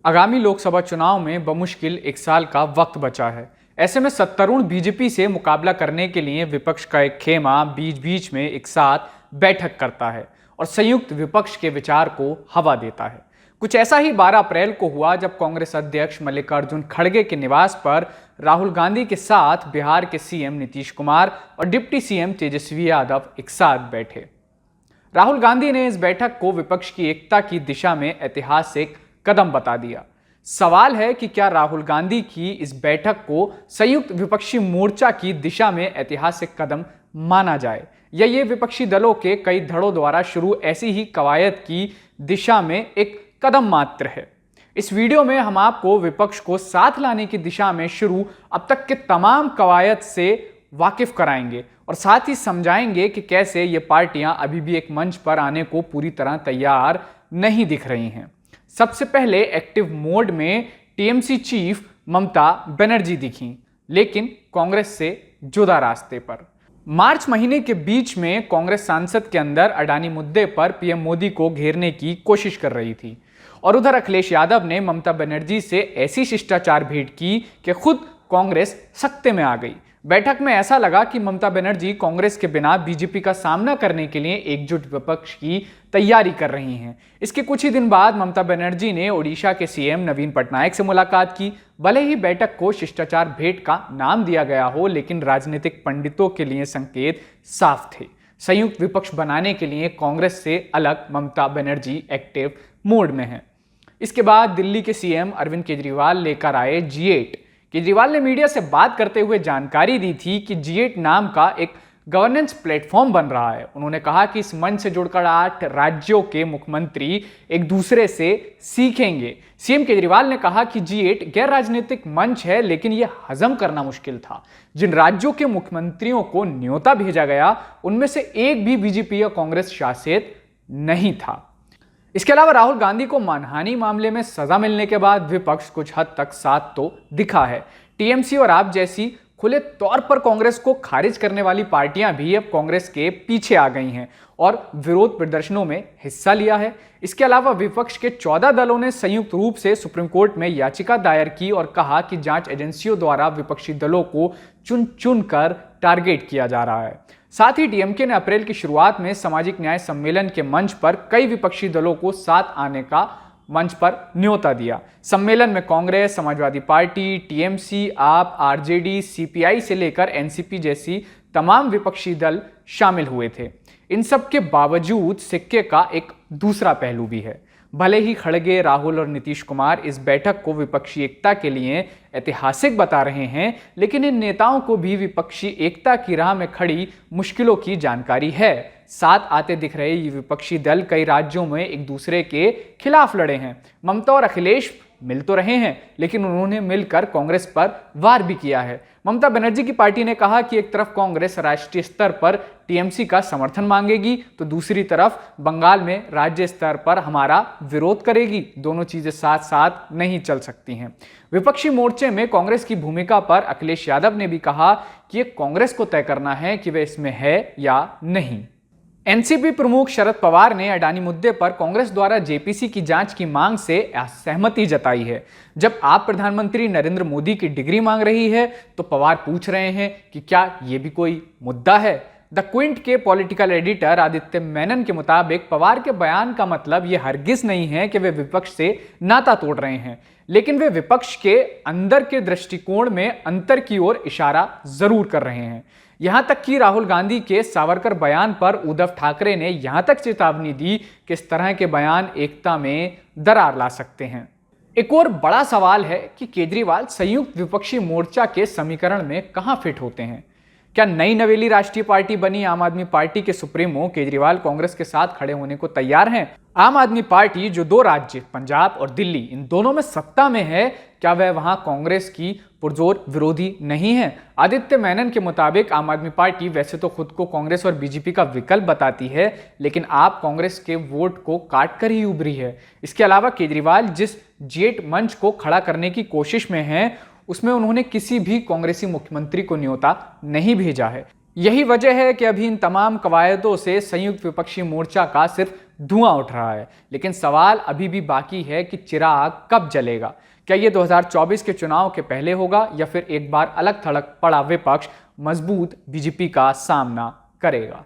आगामी लोकसभा चुनाव में बमुश्किल एक साल का वक्त बचा है। ऐसे में सत्तारूढ़ बीजेपी से मुकाबला करने के लिए विपक्ष का एक खेमा बीच बीच में एक साथ बैठक करता है और संयुक्त विपक्ष के विचार को हवा देता है। कुछ ऐसा ही 12 अप्रैल को हुआ जब कांग्रेस अध्यक्ष मल्लिकार्जुन खड़गे के निवास पर राहुल गांधी के साथ बिहार के सीएम नीतीश कुमार और डिप्टी सीएम तेजस्वी यादव एक साथ बैठे। राहुल गांधी ने इस बैठक को विपक्ष की एकता की दिशा में ऐतिहासिक कदम बता दिया। सवाल है कि क्या राहुल गांधी की इस बैठक को संयुक्त विपक्षी मोर्चा की दिशा में ऐतिहासिक कदम माना जाए या ये विपक्षी दलों के कई धड़ों द्वारा शुरू ऐसी ही कवायद की दिशा में एक कदम मात्र है। इस वीडियो में हम आपको विपक्ष को साथ लाने की दिशा में शुरू अब तक के तमाम कवायद से वाकिफ कराएंगे और साथ ही समझाएंगे कि कैसे ये पार्टियां अभी भी एक मंच पर आने को पूरी तरह तैयार नहीं दिख रही हैं। सबसे पहले एक्टिव मोड में टीएमसी चीफ ममता बनर्जी दिखीं, लेकिन कांग्रेस से जुदा रास्ते पर। मार्च महीने के बीच में कांग्रेस सांसद के अंदर अडानी मुद्दे पर पीएम मोदी को घेरने की कोशिश कर रही थी और उधर अखिलेश यादव ने ममता बनर्जी से ऐसी शिष्टाचार भेंट की कि खुद कांग्रेस सत्ते में आ गई। बैठक में ऐसा लगा कि ममता बनर्जी कांग्रेस के बिना बीजेपी का सामना करने के लिए एकजुट विपक्ष की तैयारी कर रही हैं। इसके कुछ ही दिन बाद ममता बनर्जी ने ओडिशा के सीएम नवीन पटनायक से मुलाकात की। भले ही बैठक को शिष्टाचार भेंट का नाम दिया गया हो, लेकिन राजनीतिक पंडितों के लिए संकेत साफ थे। संयुक्त विपक्ष बनाने के लिए कांग्रेस से अलग ममता बनर्जी एक्टिव मोड में है। इसके बाद दिल्ली के सीएम अरविंद केजरीवाल लेकर आए G8। केजरीवाल ने मीडिया से बात करते हुए जानकारी दी थी कि G8 नाम का एक गवर्नेंस प्लेटफॉर्म बन रहा है। उन्होंने कहा कि इस मंच से जुड़कर 8 राज्यों के मुख्यमंत्री एक दूसरे से सीखेंगे। सीएम केजरीवाल ने कहा कि G8 गैर राजनीतिक मंच है, लेकिन यह हजम करना मुश्किल था। जिन राज्यों के मुख्यमंत्रियों को न्योता भेजा गया, उनमें से एक भी बीजेपी या कांग्रेस शासित नहीं था। इसके अलावा राहुल गांधी को मानहानि मामले में सजा मिलने के बाद विपक्ष कुछ हद तक साथ तो दिखा है। टीएमसी और आप जैसी खुले तौर पर कांग्रेस को खारिज करने वाली पार्टियां भी अब कांग्रेस के पीछे आ गई हैं और विरोध प्रदर्शनों में हिस्सा लिया है। इसके अलावा विपक्ष के 14 दलों ने संयुक्त रूप से सुप्रीम कोर्ट में याचिका दायर की और कहा कि जांच एजेंसियों द्वारा विपक्षी दलों को चुन चुन कर टारगेट किया जा रहा है। साथ ही डीएमके ने अप्रैल की शुरुआत में सामाजिक न्याय सम्मेलन के मंच पर कई विपक्षी दलों को साथ आने का मंच पर न्योता दिया। सम्मेलन में कांग्रेस, समाजवादी पार्टी, टीएमसी, आप, आरजेडी, सीपीआई से लेकर एनसीपी जैसी तमाम विपक्षी दल शामिल हुए थे। इन सब के बावजूद सिक्के का एक दूसरा पहलू भी है। भले ही खड़गे, राहुल और नीतीश कुमार इस बैठक को विपक्षी एकता के लिए ऐतिहासिक बता रहे हैं, लेकिन इन नेताओं को भी विपक्षी एकता की राह में खड़ी मुश्किलों की जानकारी है। साथ आते दिख रहे ये विपक्षी दल कई राज्यों में एक दूसरे के खिलाफ लड़े हैं। ममता और अखिलेश मिल तो रहे हैं, लेकिन उन्होंने मिलकर कांग्रेस पर वार भी किया है। ममता बनर्जी की पार्टी ने कहा कि एक तरफ कांग्रेस राष्ट्रीय स्तर पर टीएमसी का समर्थन मांगेगी, तो दूसरी तरफ बंगाल में राज्य स्तर पर हमारा विरोध करेगी। दोनों चीजें साथ साथ नहीं चल सकती हैं। विपक्षी मोर्चे में कांग्रेस की भूमिका पर अखिलेश यादव ने भी कहा कि ये कांग्रेस को तय करना है कि वे इसमें है या नहीं। एनसीपी प्रमुख शरद पवार ने अडानी मुद्दे पर कांग्रेस द्वारा जेपीसी की जांच की मांग से असहमति जताई है। जब आप प्रधानमंत्री नरेंद्र मोदी की डिग्री मांग रही है, तो पवार पूछ रहे हैं कि क्या ये भी कोई मुद्दा है। द क्विंट के पॉलिटिकल एडिटर आदित्य मेनन के मुताबिक पवार के बयान का मतलब ये हरगिज नहीं है कि वे विपक्ष से नाता तोड़ रहे हैं, लेकिन वे विपक्ष के अंदर के दृष्टिकोण में अंतर की ओर इशारा जरूर कर रहे हैं। यहां तक कि राहुल गांधी के सावरकर बयान पर उद्धव ठाकरे ने यहां तक चेतावनी दी कि इस तरह के बयान एकता में दरार ला सकते हैं। एक और बड़ा सवाल है कि केजरीवाल संयुक्त विपक्षी मोर्चा के समीकरण में कहां फिट होते हैं। क्या नई नवेली राष्ट्रीय पार्टी बनी आम आदमी पार्टी के सुप्रीमो केजरीवाल कांग्रेस के साथ खड़े होने को तैयार हैं? आम आदमी पार्टी जो 2 राज्य पंजाब और दिल्ली इन दोनों में सत्ता में है, क्या वह वहां कांग्रेस की पुरजोर विरोधी नहीं है? आदित्य मेनन के मुताबिक आम आदमी पार्टी वैसे तो खुद को कांग्रेस और बीजेपी का विकल्प बताती है, लेकिन आप कांग्रेस के वोट को काट कर ही उभरी है। इसके अलावा केजरीवाल जिस G8 मंच को खड़ा करने की कोशिश में हैं, उसमें उन्होंने किसी भी कांग्रेसी मुख्यमंत्री को न्योता नहीं भेजा है। यही वजह है कि अभी इन तमाम कवायदों से संयुक्त विपक्षी मोर्चा का सिर्फ धुआं उठ रहा है। लेकिन सवाल अभी भी बाकी है कि चिराग कब जलेगा। क्या ये 2024 के चुनाव के पहले होगा या फिर एक बार अलग थलग पड़ा विपक्ष मजबूत बीजेपी का सामना करेगा।